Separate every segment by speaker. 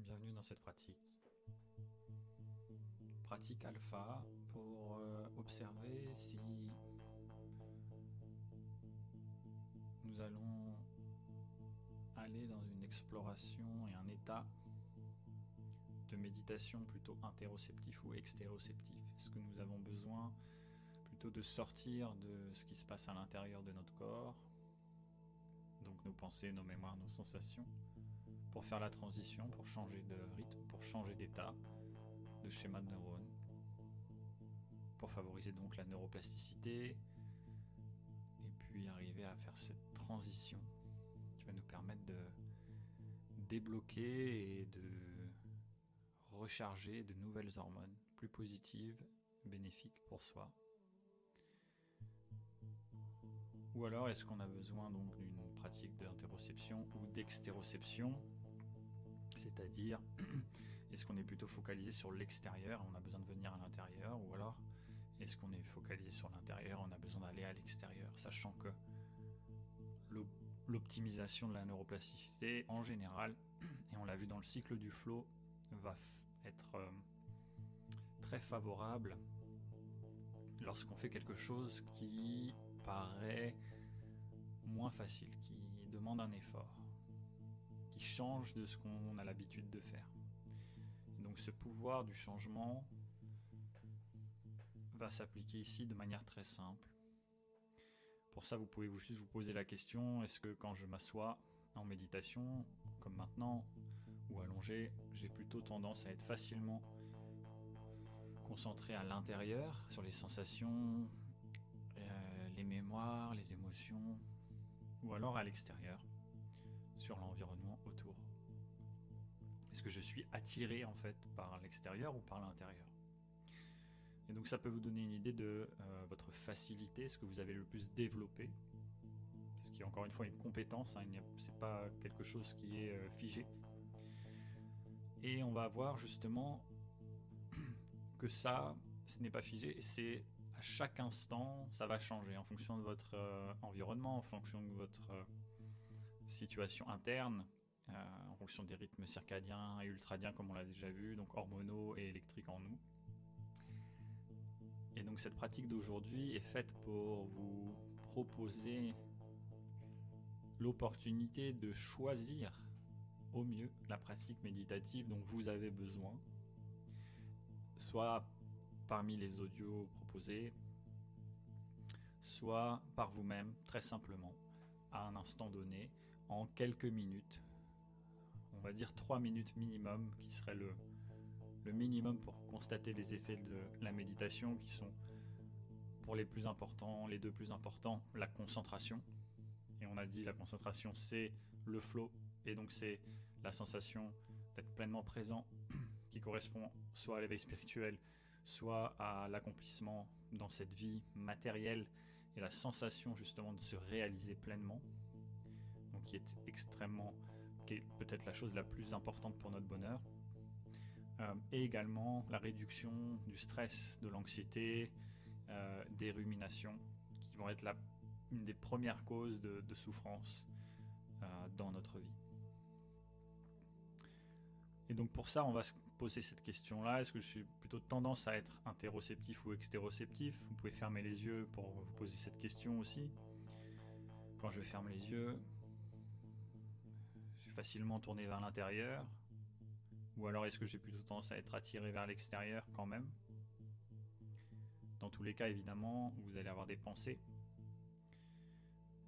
Speaker 1: Bienvenue dans cette pratique. Pratique alpha pour observer si nous allons aller dans une exploration et un état de méditation plutôt interoceptif ou extéroceptif. Est-ce que nous avons besoin plutôt de sortir de ce qui se passe à l'intérieur de notre corps, donc nos pensées, nos mémoires, nos sensations, pour faire la transition, pour changer de rythme, pour changer d'état, de schéma de neurones, pour favoriser donc la neuroplasticité, et puis arriver à faire cette transition qui va nous permettre de débloquer et de recharger de nouvelles hormones plus positives, bénéfiques pour soi. Ou alors est-ce qu'on a besoin donc d'une pratique d'interoception ou d'extéroception, c'est-à-dire est-ce qu'on est plutôt focalisé sur l'extérieur, on a besoin de venir à l'intérieur, ou alors est-ce qu'on est focalisé sur l'intérieur, on a besoin d'aller à l'extérieur, sachant que l'optimisation de la neuroplasticité en général, et on l'a vu dans le cycle du flow, va être très favorable lorsqu'on fait quelque chose qui paraît moins facile, qui demande un effort, qui change de ce qu'on a l'habitude de faire. Donc ce pouvoir du changement va s'appliquer ici de manière très simple. Pour ça, vous pouvez juste vous poser la question, est-ce que quand je m'assois en méditation, comme maintenant, ou allongé, j'ai plutôt tendance à être facilement concentré à l'intérieur, sur les sensations, les mémoires, les émotions, ou alors à l'extérieur, sur l'environnement autour. Est-ce que je suis attiré en fait par l'extérieur ou par l'intérieur? Et donc ça peut vous donner une idée de votre facilité, ce que vous avez le plus développé, ce qui est encore une fois une compétence, c'est pas quelque chose qui est figé. Et on va voir justement que ça, ce n'est pas figé, c'est à chaque instant, ça va changer en fonction de votre environnement, en fonction de votre situation interne, en fonction des rythmes circadiens et ultradiens comme on l'a déjà vu, donc hormonaux et électriques en nous. Et donc cette pratique d'aujourd'hui est faite pour vous proposer l'opportunité de choisir au mieux la pratique méditative dont vous avez besoin, soit parmi les audios proposés, soit par vous-même, très simplement, à un instant donné, en quelques minutes, on va dire 3 minutes minimum, qui serait le minimum pour constater les effets de la méditation, qui sont pour les plus importants, les deux plus importants, la concentration. Et on a dit la concentration, c'est le flow, et donc c'est la sensation d'être pleinement présent, qui correspond soit à l'éveil spirituel, soit à l'accomplissement dans cette vie matérielle, et la sensation justement de se réaliser pleinement, donc qui est peut-être la chose la plus importante pour notre bonheur. Et également la réduction du stress, de l'anxiété, des ruminations, qui vont être une des premières causes de souffrance dans notre vie. Et donc pour ça, on va se poser cette question-là. Est-ce que je suis plutôt tendance à être interoceptif ou extéroceptif? Vous pouvez fermer les yeux pour vous poser cette question aussi. Quand je ferme les yeux, je suis facilement tourné vers l'intérieur. Ou alors est-ce que j'ai plutôt tendance à être attiré vers l'extérieur quand même? Dans tous les cas, évidemment, vous allez avoir des pensées.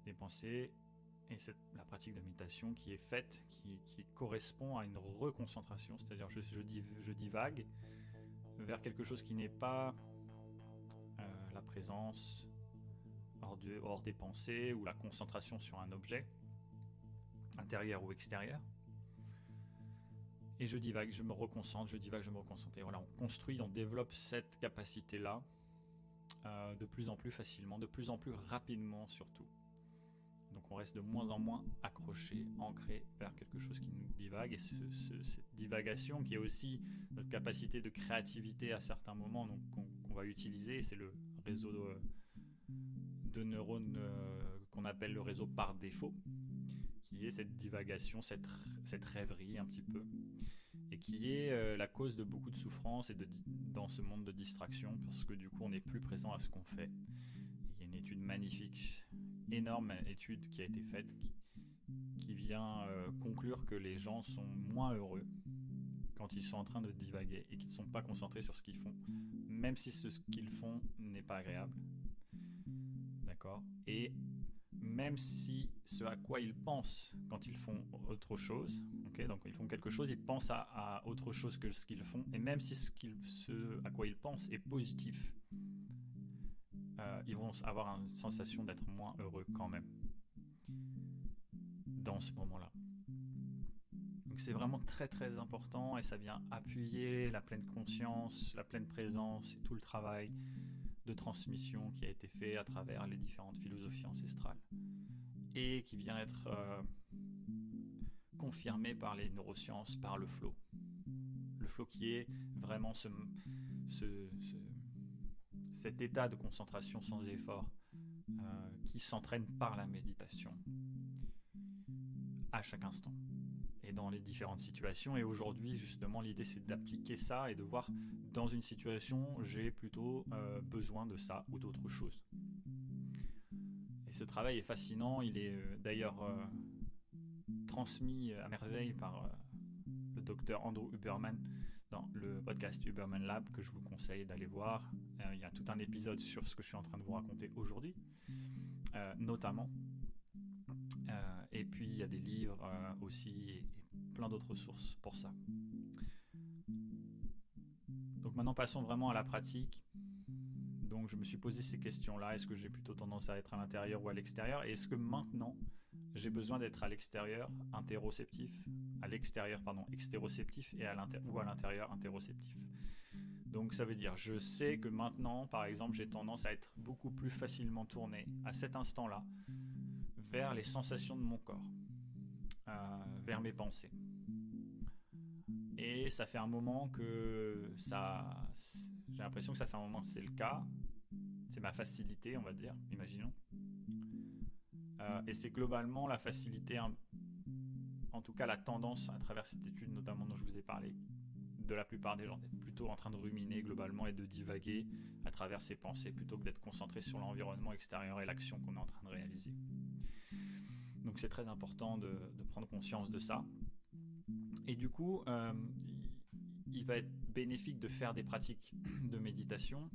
Speaker 1: Et c'est la pratique de méditation qui est faite, qui correspond à une reconcentration, c'est-à-dire je divague vers quelque chose qui n'est pas la présence hors des pensées ou la concentration sur un objet, intérieur ou extérieur. Et je divague, je me reconcentre, je divague, je me reconcentre. Et voilà, on construit, on développe cette capacité-là de plus en plus facilement, de plus en plus rapidement surtout. Donc on reste de moins en moins accroché, ancré vers quelque chose qui nous divague. Et cette divagation qui est aussi notre capacité de créativité à certains moments, donc, qu'on va utiliser, c'est le réseau de neurones qu'on appelle le réseau par défaut, qui est cette divagation, cette rêverie un petit peu, et qui est la cause de beaucoup de souffrance dans ce monde de distraction, parce que du coup on n'est plus présent à ce qu'on fait. Il y a une étude magnifique, énorme étude qui a été faite, qui vient conclure que les gens sont moins heureux quand ils sont en train de divaguer et qu'ils ne sont pas concentrés sur ce qu'ils font, même si ce qu'ils font n'est pas agréable. D'accord ? Et même si ce à quoi ils pensent quand ils font autre chose, okay, donc ils font quelque chose, ils pensent à autre chose que ce qu'ils font, et même si ce à quoi ils pensent est positif, ils vont avoir une sensation d'être moins heureux quand même dans ce moment-là. Donc c'est vraiment très très important, et ça vient appuyer la pleine conscience, la pleine présence et tout le travail de transmission qui a été fait à travers les différentes philosophies ancestrales et qui vient être confirmé par les neurosciences, par le flow. Le flow qui est vraiment cet état de concentration sans effort qui s'entraîne par la méditation à chaque instant et dans les différentes situations. Et aujourd'hui, justement, l'idée c'est d'appliquer ça et de voir dans une situation, j'ai plutôt besoin de ça ou d'autre chose. Et ce travail est fascinant. Il est d'ailleurs transmis à merveille par le docteur Andrew Huberman dans le podcast Huberman Lab, que je vous conseille d'aller voir. Il y a tout un épisode sur ce que je suis en train de vous raconter aujourd'hui, notamment. Et puis il y a des livres aussi et plein d'autres sources pour ça. Donc maintenant passons vraiment à la pratique. Donc je me suis posé ces questions-là. Est-ce que j'ai plutôt tendance à être à l'intérieur ou à l'extérieur ? Et est-ce que maintenant j'ai besoin d'être à l'extérieur interoceptif, à l'extérieur extéroceptif et ou à l'intérieur interoceptif ? Donc ça veut dire, je sais que maintenant, par exemple, j'ai tendance à être beaucoup plus facilement tourné à cet instant-là vers les sensations de mon corps, vers mes pensées. Et ça fait un moment que j'ai l'impression que ça fait un moment que c'est le cas. C'est ma facilité, on va dire, imaginons. Et c'est globalement la facilité, en tout cas la tendance à travers cette étude notamment dont je vous ai parlé, de la plupart des gens, d'être plutôt en train de ruminer globalement et de divaguer à travers ses pensées plutôt que d'être concentré sur l'environnement extérieur et l'action qu'on est en train de réaliser. Donc c'est très important de prendre conscience de ça. Et du coup, il va être bénéfique de faire des pratiques de méditation,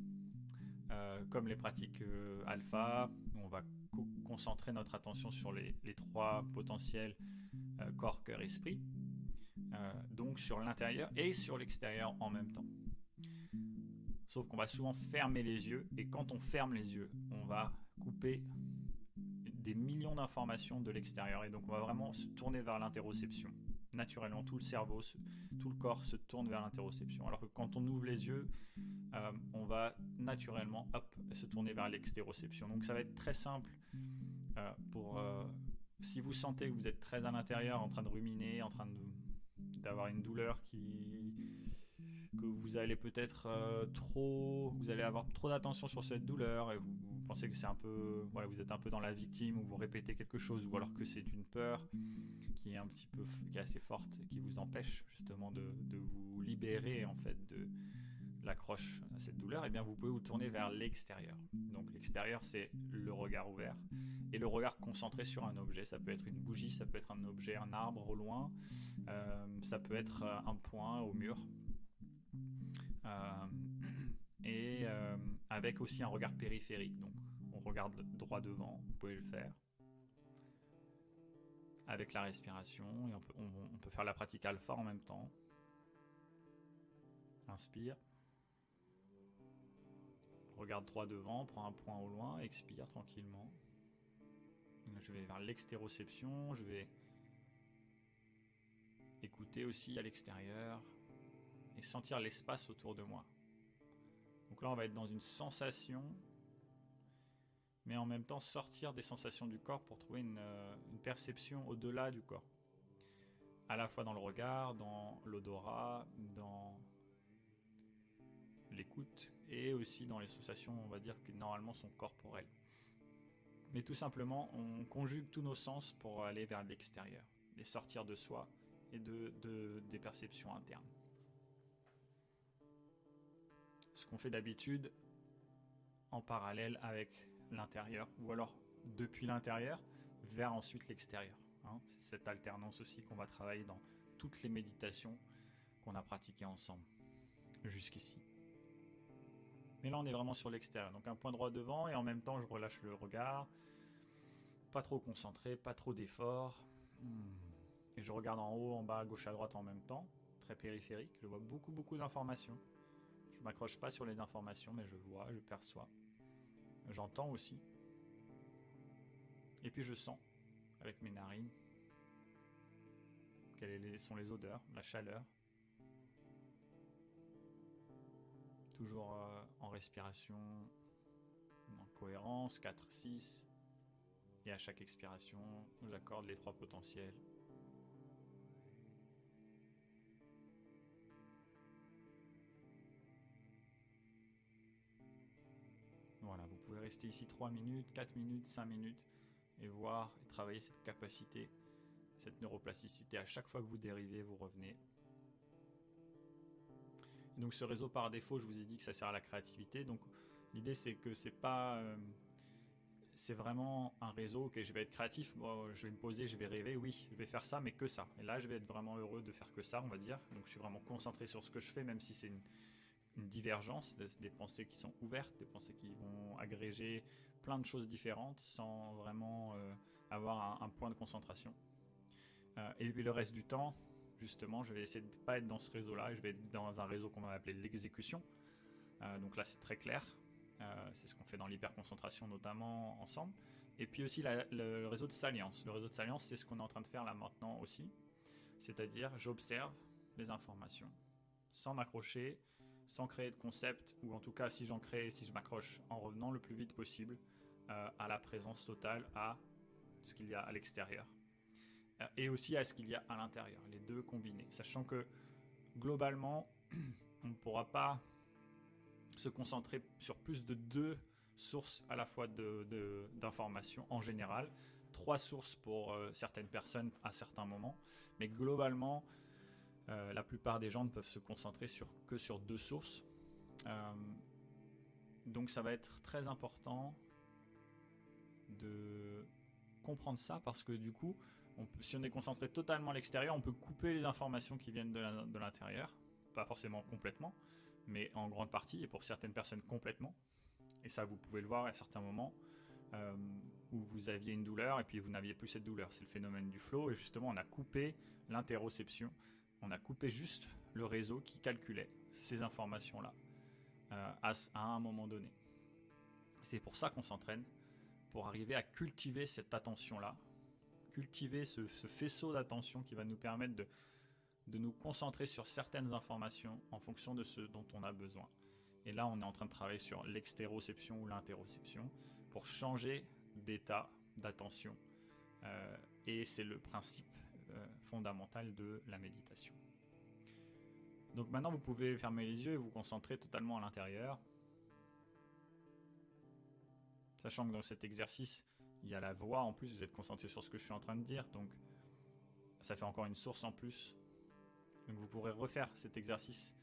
Speaker 1: comme les pratiques alpha, où on va concentrer notre attention sur les trois potentiels corps, cœur, esprit, donc sur l'intérieur et sur l'extérieur en même temps. Sauf qu'on va souvent fermer les yeux, et quand on ferme les yeux, on va couper des millions d'informations de l'extérieur, et donc on va vraiment se tourner vers l'interoception. Naturellement, tout le cerveau, tout le corps se tourne vers l'interoception. Alors que quand on ouvre les yeux, on va naturellement se tourner vers l'extéroception. Donc ça va être très simple si vous sentez que vous êtes très à l'intérieur, en train de ruminer, en train d'avoir une douleur que vous allez peut-être vous allez avoir trop d'attention sur cette douleur, et vous pensez que c'est un peu, voilà, vous êtes un peu dans la victime, ou vous répétez quelque chose, ou alors que c'est une peur qui est assez forte et qui vous empêche justement de vous libérer en fait de l'accroche à cette douleur, et bien vous pouvez vous tourner vers l'extérieur. Donc l'extérieur, c'est le regard ouvert et le regard concentré sur un objet. Ça peut être une bougie, ça peut être un objet, un arbre au loin, ça peut être un point au mur, et avec aussi un regard périphérique. Donc on regarde droit devant, vous pouvez le faire avec la respiration, et on peut faire la pratique alpha en même temps. Inspire, regarde droit devant, prends un point au loin, expire tranquillement. Je vais vers l'extéroception, je vais écouter aussi à l'extérieur et sentir l'espace autour de moi. Donc là on va être dans une sensation, mais en même temps sortir des sensations du corps pour trouver une perception au-delà du corps. À la fois dans le regard, dans l'odorat, dans l'écoute, et aussi dans les sensations, on va dire, qui normalement sont corporelles. mais tout simplement, on conjugue tous nos sens pour aller vers l'extérieur, et sortir de soi et des perceptions internes. Ce qu'on fait d'habitude en parallèle avec l'intérieur, ou alors depuis l'intérieur vers ensuite l'extérieur. C'est cette alternance aussi qu'on va travailler dans toutes les méditations qu'on a pratiquées ensemble jusqu'ici. Mais là on est vraiment sur l'extérieur, donc un point droit devant et en même temps je relâche le regard, pas trop concentré, pas trop d'effort, et je regarde en haut, en bas, à gauche, à droite en même temps, très périphérique, je vois beaucoup d'informations. Je ne m'accroche pas sur les informations, mais je vois, je perçois, j'entends aussi, et puis je sens avec mes narines quelles sont les odeurs, la chaleur, toujours en respiration, en cohérence, 4-6, et à chaque expiration, j'accorde les 3 potentiels. Voilà, vous pouvez rester ici 3 minutes, 4 minutes, 5 minutes, et voir et travailler cette capacité, cette neuroplasticité. À chaque fois que vous dérivez, vous revenez. Et donc ce réseau par défaut, je vous ai dit que ça sert à la créativité. Donc l'idée c'est que c'est pas, c'est vraiment un réseau. Ok, je vais être créatif, je vais me poser, je vais rêver. Oui, je vais faire ça, mais que ça. Et là, je vais être vraiment heureux de faire que ça, on va dire. Donc je suis vraiment concentré sur ce que je fais, même si c'est une divergence, des pensées qui sont ouvertes, des pensées qui vont agréger plein de choses différentes sans vraiment avoir un point de concentration. Et puis le reste du temps, justement, je vais essayer de ne pas être dans ce réseau-là, et je vais être dans un réseau qu'on va appeler l'exécution. Donc là, c'est très clair. C'est ce qu'on fait dans l'hyperconcentration notamment ensemble. Et puis aussi le réseau de salience. Le réseau de salience, c'est ce qu'on est en train de faire là maintenant aussi. C'est-à-dire, j'observe les informations sans m'accrocher, sans créer de concept, ou en tout cas si j'en crée, si je m'accroche, en revenant le plus vite possible à la présence totale, à ce qu'il y a à l'extérieur et aussi à ce qu'il y a à l'intérieur, les deux combinés, sachant que globalement on ne pourra pas se concentrer sur plus de 2 sources à la fois d'informations en général, 3 sources pour certaines personnes à certains moments, mais globalement la plupart des gens ne peuvent se concentrer que sur 2 sources. Donc ça va être très important de comprendre ça, parce que du coup, si on est concentré totalement à l'extérieur, on peut couper les informations qui viennent de l'intérieur, pas forcément complètement, mais en grande partie, et pour certaines personnes complètement. Et ça, vous pouvez le voir à certains moments où vous aviez une douleur et puis vous n'aviez plus cette douleur. C'est le phénomène du flow, et justement, on a coupé l'interoception, on a coupé juste le réseau qui calculait ces informations-là à un moment donné. C'est pour ça qu'on s'entraîne, pour arriver à cultiver cette attention-là, cultiver ce faisceau d'attention qui va nous permettre de nous concentrer sur certaines informations en fonction de ce dont on a besoin. Et là, on est en train de travailler sur l'extéroception ou l'interoception pour changer d'état d'attention. Et c'est le principe fondamental de la méditation. Donc maintenant, vous pouvez fermer les yeux et vous concentrer totalement à l'intérieur. Sachant que dans cet exercice, il y a la voix en plus, vous êtes concentré sur ce que je suis en train de dire, donc ça fait encore une source en plus. Donc vous pourrez refaire cet exercice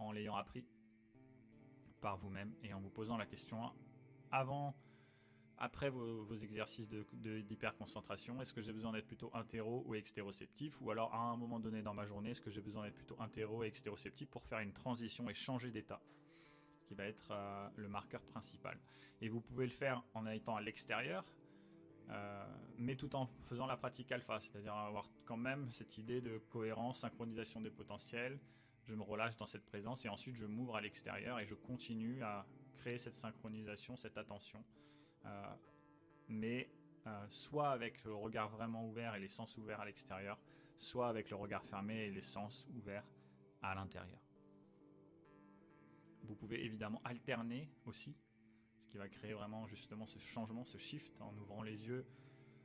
Speaker 1: en l'ayant appris par vous-même et en vous posant la question après vos exercices d'hyperconcentration, est-ce que j'ai besoin d'être plutôt intéro ou extéroceptif, ou alors à un moment donné dans ma journée, est-ce que j'ai besoin d'être plutôt intéro et extéroceptif pour faire une transition et changer d'état, ce qui va être le marqueur principal. Et vous pouvez le faire en étant à l'extérieur, mais tout en faisant la pratique alpha, c'est-à-dire avoir quand même cette idée de cohérence, synchronisation des potentiels. Je me relâche dans cette présence et ensuite je m'ouvre à l'extérieur et je continue à créer cette synchronisation, cette attention, mais soit avec le regard vraiment ouvert et les sens ouverts à l'extérieur, soit avec le regard fermé et les sens ouverts à l'intérieur. Vous pouvez évidemment alterner aussi, ce qui va créer vraiment justement ce changement, ce shift, en ouvrant les yeux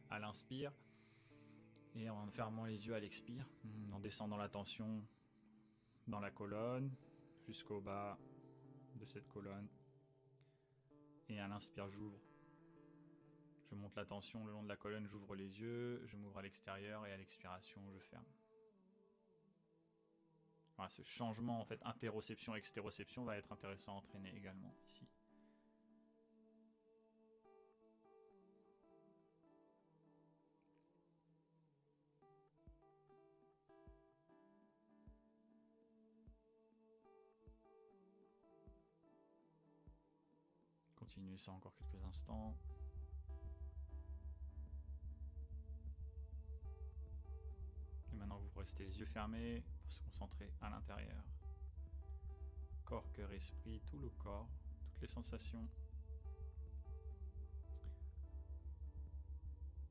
Speaker 1: à l'inspire et en fermant les yeux à l'expire, en descendant la tension dans la colonne jusqu'au bas de cette colonne, et à l'inspire je Je monte la tension le long de la colonne, j'ouvre les yeux, je m'ouvre à l'extérieur et à l'expiration, je ferme. Voilà, ce changement en fait interoception-extéroception va être intéressant à entraîner également ici. Continuez ça encore quelques instants. Et maintenant vous restez les yeux fermés pour se concentrer à l'intérieur. Corps, cœur, esprit, tout le corps, toutes les sensations.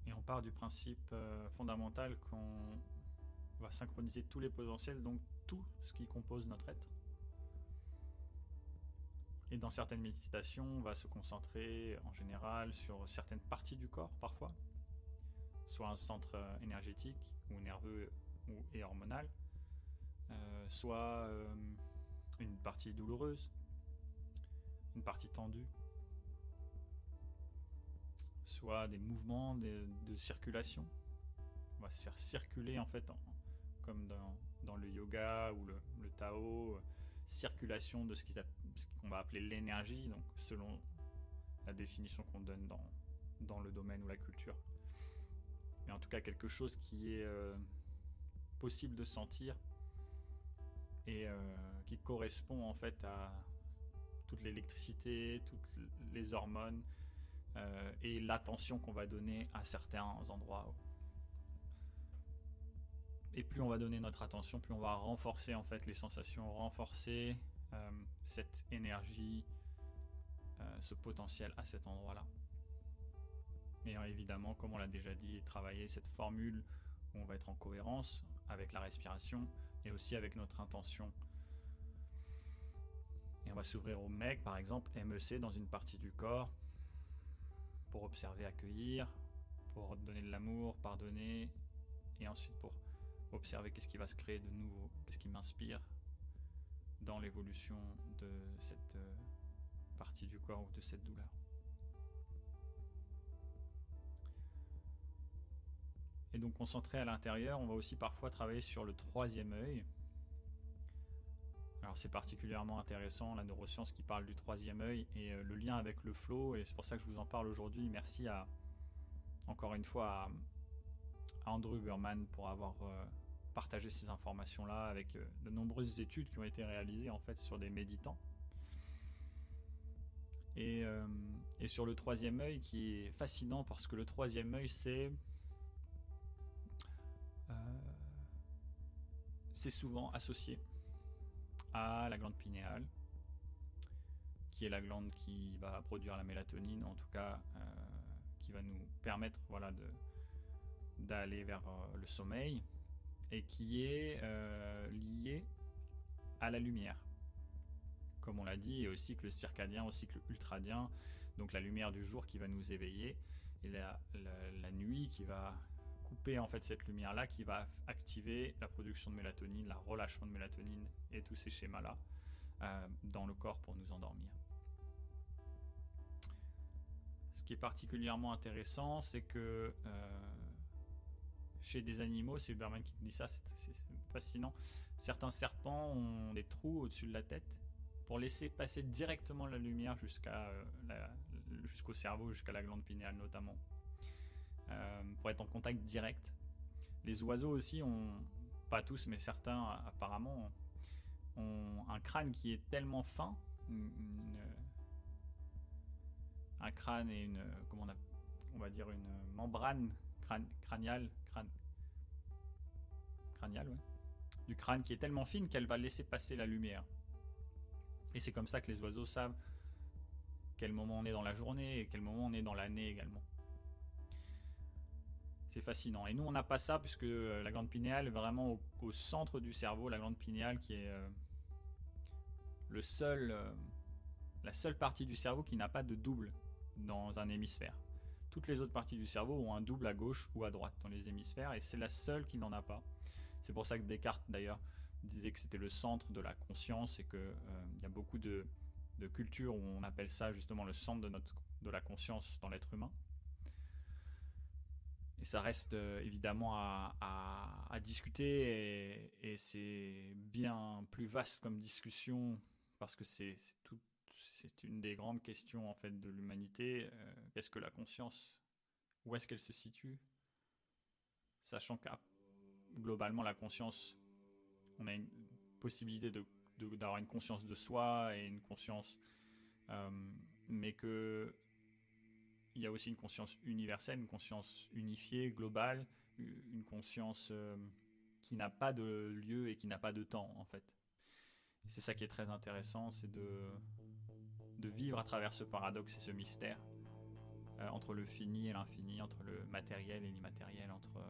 Speaker 1: Et on part du principe fondamental qu'on va synchroniser tous les potentiels, donc tout ce qui compose notre être. Et dans certaines méditations, on va se concentrer en général sur certaines parties du corps parfois, soit un centre énergétique ou nerveux et hormonal, soit une partie douloureuse, une partie tendue, soit des mouvements de circulation. On va se faire circuler en fait, comme dans le yoga ou le Tao, circulation de ce qu'on va appeler l'énergie, donc selon la définition qu'on donne dans le domaine ou la culture. Mais en tout cas quelque chose qui est possible de sentir et qui correspond en fait à toute l'électricité, toutes les hormones et l'attention qu'on va donner à certains endroits. Et plus on va donner notre attention, plus on va renforcer en fait les sensations, renforcer cette énergie, ce potentiel à cet endroit-là. Et évidemment, comme on l'a déjà dit, travailler cette formule où on va être en cohérence avec la respiration et aussi avec notre intention. Et on va s'ouvrir au MEC, par exemple, MEC dans une partie du corps, pour observer, accueillir, pour donner de l'amour, pardonner, et ensuite pour observer qu'est-ce qui va se créer de nouveau, qu'est-ce qui m'inspire dans l'évolution de cette partie du corps ou de cette douleur. Et donc concentré à l'intérieur, on va aussi parfois travailler sur le troisième œil. Alors c'est particulièrement intéressant, la neuroscience qui parle du troisième œil et le lien avec le flow, et c'est pour ça que je vous en parle aujourd'hui. Merci encore une fois à Andrew Huberman pour avoir partagé ces informations-là avec de nombreuses études qui ont été réalisées en fait sur des méditants. Et sur le troisième œil qui est fascinant parce que le troisième œil c'est souvent associé à la glande pinéale, qui est la glande qui va produire la mélatonine, en tout cas qui va nous permettre d'aller vers le sommeil, et qui est liée à la lumière, comme on l'a dit, et au cycle circadien, au cycle ultradien, donc la lumière du jour qui va nous éveiller, et la nuit qui va couper en fait cette lumière-là, qui va activer la production de mélatonine, le relâchement de mélatonine et tous ces schémas-là dans le corps pour nous endormir. Ce qui est particulièrement intéressant, c'est que chez des animaux, c'est Huberman qui dit ça, c'est fascinant, certains serpents ont des trous au-dessus de la tête pour laisser passer directement la lumière jusqu'au cerveau, jusqu'à la glande pinéale notamment, pour être en contact direct. Les oiseaux aussi pas tous, mais certains apparemment, ont un crâne qui est tellement fin, un crâne et on va dire une membrane crâniale, ouais, du crâne qui est tellement fine qu'elle va laisser passer la lumière. Et c'est comme ça que les oiseaux savent quel moment on est dans la journée et quel moment on est dans l'année également. C'est fascinant. Et nous, on n'a pas ça puisque la glande pinéale est vraiment au centre du cerveau, la glande pinéale qui est la seule partie du cerveau qui n'a pas de double dans un hémisphère. Toutes les autres parties du cerveau ont un double à gauche ou à droite dans les hémisphères, et c'est la seule qui n'en a pas. C'est pour ça que Descartes d'ailleurs disait que c'était le centre de la conscience, et qu'il y a beaucoup de cultures où on appelle ça justement le centre de la conscience dans l'être humain. Et ça reste évidemment à discuter, et c'est bien plus vaste comme discussion, parce que c'est une des grandes questions en fait de l'humanité. Qu'est-ce que la conscience? Où est-ce qu'elle se situe? Sachant que globalement la conscience, on a une possibilité d'avoir une conscience de soi et une conscience, mais que il y a aussi une conscience universelle, une conscience unifiée, globale, une conscience qui n'a pas de lieu et qui n'a pas de temps en fait. Et c'est ça qui est très intéressant, c'est de vivre à travers ce paradoxe et ce mystère entre le fini et l'infini, entre le matériel et l'immatériel, entre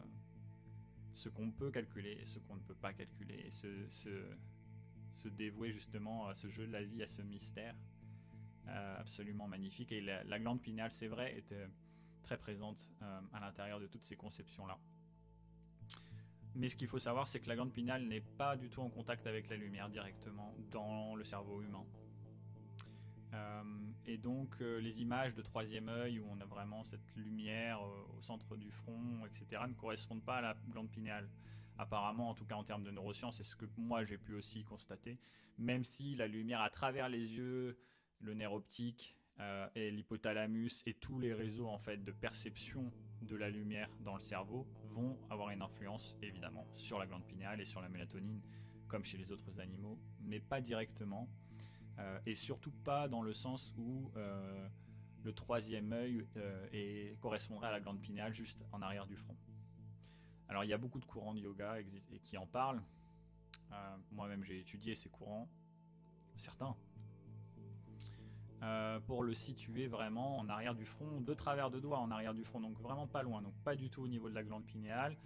Speaker 1: ce qu'on peut calculer et ce qu'on ne peut pas calculer, et se dévouer justement à ce jeu de la vie, à ce mystère absolument magnifique. Et la glande pinéale, c'est vrai, était très présente à l'intérieur de toutes ces conceptions-là. Mais ce qu'il faut savoir, c'est que la glande pinéale n'est pas du tout en contact avec la lumière directement dans le cerveau humain. Et donc les images de troisième œil où on a vraiment cette lumière au centre du front, etc., ne correspondent pas à la glande pinéale. Apparemment, en tout cas en termes de neurosciences, c'est ce que moi j'ai pu aussi constater, même si la lumière à travers les yeux, le nerf optique et l'hypothalamus et tous les réseaux en fait de perception de la lumière dans le cerveau vont avoir une influence évidemment sur la glande pinéale et sur la mélatonine, comme chez les autres animaux, mais pas directement. Et surtout pas dans le sens où le troisième œil correspondrait à la glande pinéale juste en arrière du front. Alors il y a beaucoup de courants de yoga qui en parlent. Moi-même j'ai étudié ces courants, certains, pour le situer vraiment en arrière du front, de travers de doigts en arrière du front, donc vraiment pas loin, donc pas du tout au niveau de la glande pinéale,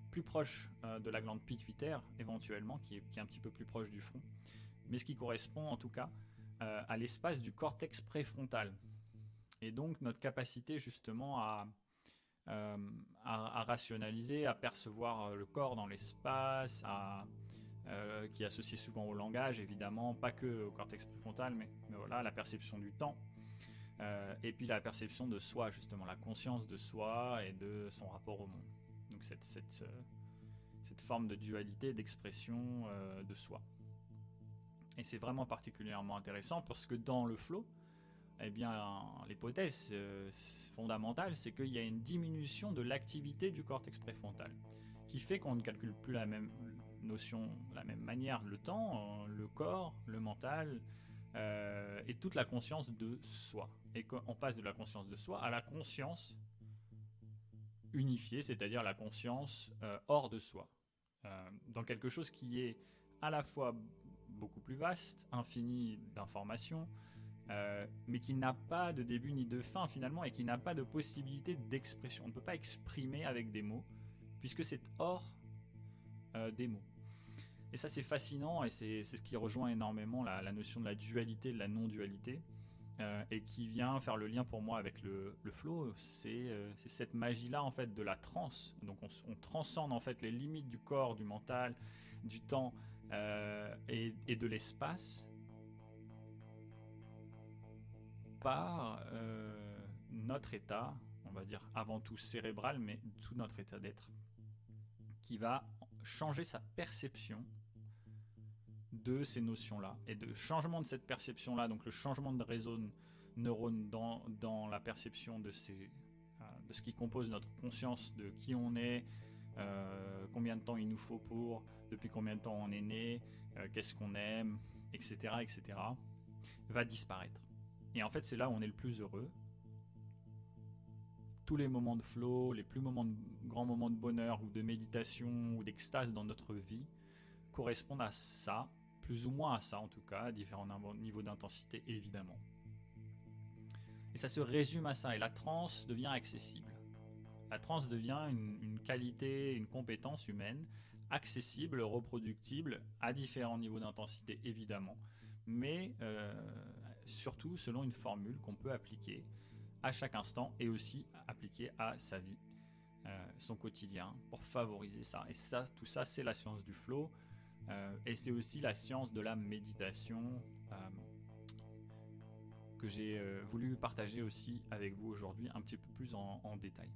Speaker 1: plus proche de la glande pituitaire éventuellement, qui est un petit peu plus proche du front, mais ce qui correspond en tout cas à l'espace du cortex préfrontal. Et donc notre capacité justement à rationaliser, à percevoir le corps dans l'espace, qui est associé souvent au langage, évidemment, pas que au cortex préfrontal, mais voilà, la perception du temps, et puis la perception de soi, justement, la conscience de soi et de son rapport au monde. Donc cette forme de dualité, d'expression de soi. Et c'est vraiment particulièrement intéressant parce que dans le flow, eh bien, l'hypothèse fondamentale, c'est qu'il y a une diminution de l'activité du cortex préfrontal, qui fait qu'on ne calcule plus la même notion, la même manière, le temps, le corps, le mental, et toute la conscience de soi. Et qu'on passe de la conscience de soi à la conscience unifiée, c'est-à-dire la conscience hors de soi, dans quelque chose qui est à la fois beaucoup plus vaste, infini d'informations, mais qui n'a pas de début ni de fin finalement, et qui n'a pas de possibilité d'expression. On ne peut pas exprimer avec des mots, puisque c'est hors des mots. Et ça c'est fascinant, et c'est ce qui rejoint énormément la notion de la dualité, de la non-dualité, et qui vient faire le lien pour moi avec le flow. C'est cette magie-là en fait de la transe. Donc on transcende en fait les limites du corps, du mental, du temps et de l'espace par notre état, on va dire avant tout cérébral, mais tout notre état d'être, qui va changer sa perception de ces notions-là. Et de changement de cette perception-là, donc le changement de réseau de neurones dans la perception de ce qui compose notre conscience, de qui on est, combien de temps il nous faut pour, depuis combien de temps on est né, qu'est-ce qu'on aime, etc., etc., va disparaître. Et en fait, c'est là où on est le plus heureux. Tous les moments de flow, les grands moments de bonheur ou de méditation ou d'extase dans notre vie correspondent à ça, plus ou moins à ça en tout cas, à différents niveaux d'intensité évidemment. Et ça se résume à ça, et la transe devient accessible. La transe devient une qualité, une compétence humaine accessible, reproductible à différents niveaux d'intensité évidemment, mais surtout selon une formule qu'on peut appliquer à chaque instant et aussi appliquer à sa vie, son quotidien, pour favoriser ça. Et ça, tout ça, c'est la science du flow, et c'est aussi la science de la méditation que j'ai voulu partager aussi avec vous aujourd'hui un petit peu plus en détail.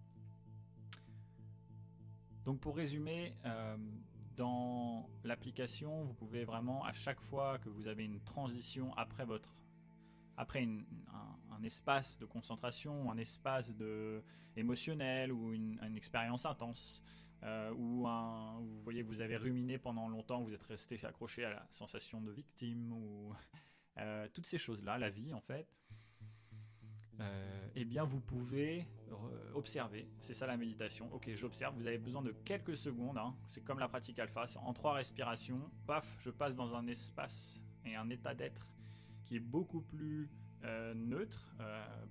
Speaker 1: Donc pour résumer, dans l'application, vous pouvez vraiment, à chaque fois que vous avez une transition après un espace de concentration, un espace émotionnel ou une expérience intense, vous voyez que vous avez ruminé pendant longtemps, vous êtes resté accroché à la sensation de victime, ou toutes ces choses-là, la vie en fait, eh bien vous pouvez observer. C'est ça la méditation. Ok, j'observe, vous avez besoin de quelques secondes, hein. C'est comme la pratique alpha, en 3 respirations, paf, je passe dans un espace et un état d'être qui est beaucoup plus neutre,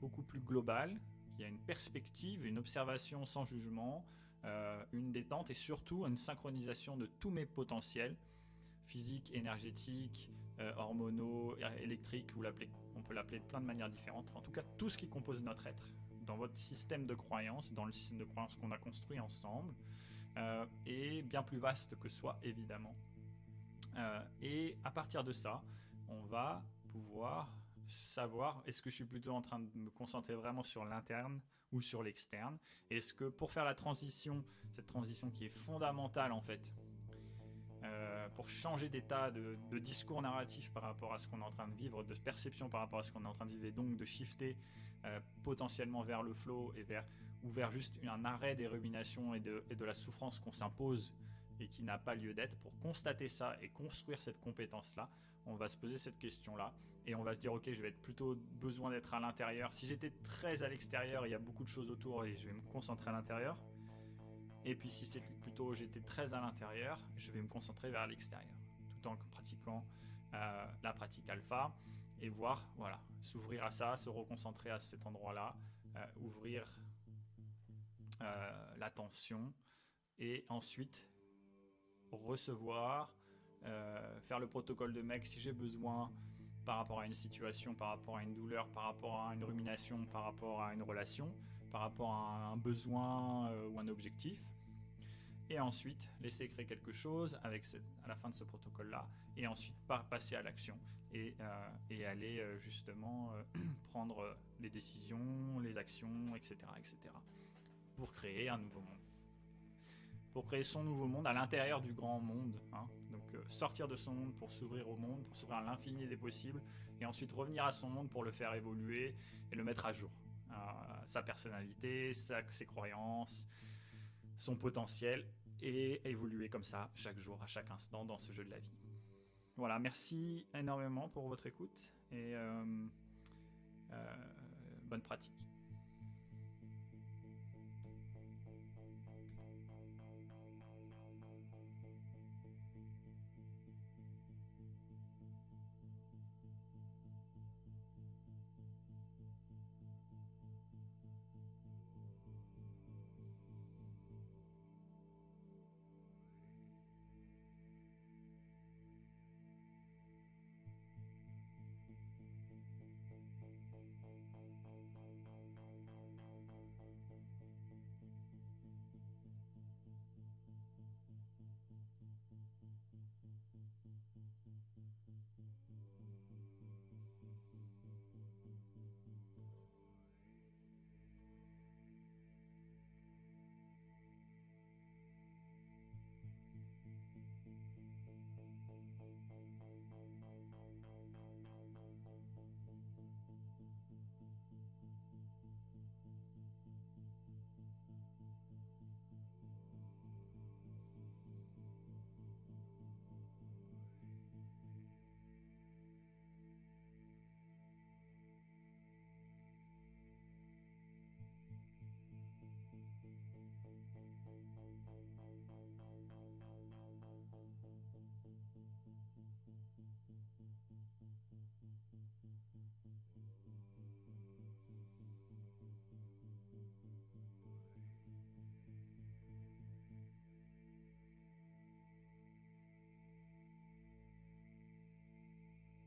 Speaker 1: beaucoup plus global, qui a une perspective, une observation sans jugement, une détente et surtout une synchronisation de tous mes potentiels physiques, énergétiques, hormonaux, électriques, on peut l'appeler de plein de manières différentes. En tout cas, tout ce qui compose notre être dans votre système de croyance, dans le système de croyance qu'on a construit ensemble, est bien plus vaste que soi, évidemment. Et à partir de ça, on va pouvoir savoir est-ce que je suis plutôt en train de me concentrer vraiment sur l'interne ou sur l'externe. Est-ce que pour faire la transition, cette transition qui est fondamentale en fait, pour changer d'état de discours narratif par rapport à ce qu'on est en train de vivre, de perception par rapport à ce qu'on est en train de vivre, et donc de shifter potentiellement vers le flow ou vers juste un arrêt des ruminations et de la souffrance qu'on s'impose et qui n'a pas lieu d'être. Pour constater ça et construire cette compétence-là, on va se poser cette question-là et on va se dire ok, je vais être plutôt besoin d'être à l'intérieur. Si j'étais très à l'extérieur, il y a beaucoup de choses autour et je vais me concentrer à l'intérieur. Et puis si c'est plutôt j'étais très à l'intérieur, je vais me concentrer vers l'extérieur, tout en pratiquant la pratique alpha et voir, voilà, s'ouvrir à ça, se reconcentrer à cet endroit-là, ouvrir l'attention et ensuite recevoir, faire le protocole de mec si j'ai besoin par rapport à une situation, par rapport à une douleur, par rapport à une rumination, par rapport à une relation, par rapport à un besoin ou un objectif. Et ensuite, laisser créer quelque chose à la fin de ce protocole-là, et ensuite passer à l'action et aller justement prendre les décisions, les actions, etc., etc., pour créer un nouveau monde. Pour créer son nouveau monde à l'intérieur du grand monde, hein. Donc sortir de son monde pour s'ouvrir au monde, pour s'ouvrir à l'infini des possibles, et ensuite revenir à son monde pour le faire évoluer et le mettre à jour. Sa personnalité, ses croyances, son potentiel, et évoluer comme ça chaque jour, à chaque instant dans ce jeu de la vie. Voilà, merci énormément pour votre écoute et bonne pratique.